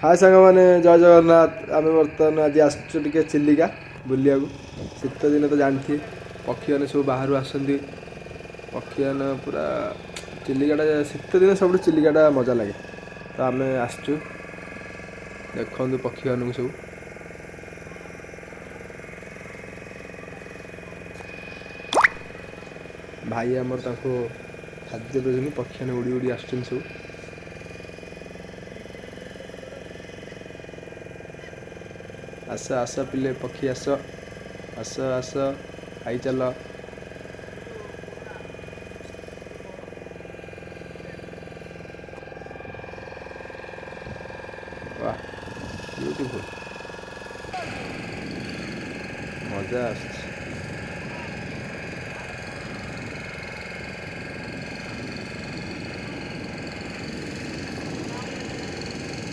हाय सांग मैंने जय जगन्नाथ आम बर्तमान आज आसके चिलिका बुलिया शीत दिन तो जानती पक्षी मैंने सब बाहर आसती पक्षी मैंने पूरा चिलिकाटा शीत दिन सब चिलिकाटा मजा लगे तो आम आसचु देखु पक्षी मानू सब भाई आमर खाद्य दौरान पक्षी मैंने उड़ी उड़ी आसुन सब आस आस पिले पक्षी आस आस आस खाई चल वाह ब्यूटीफुल मजा आस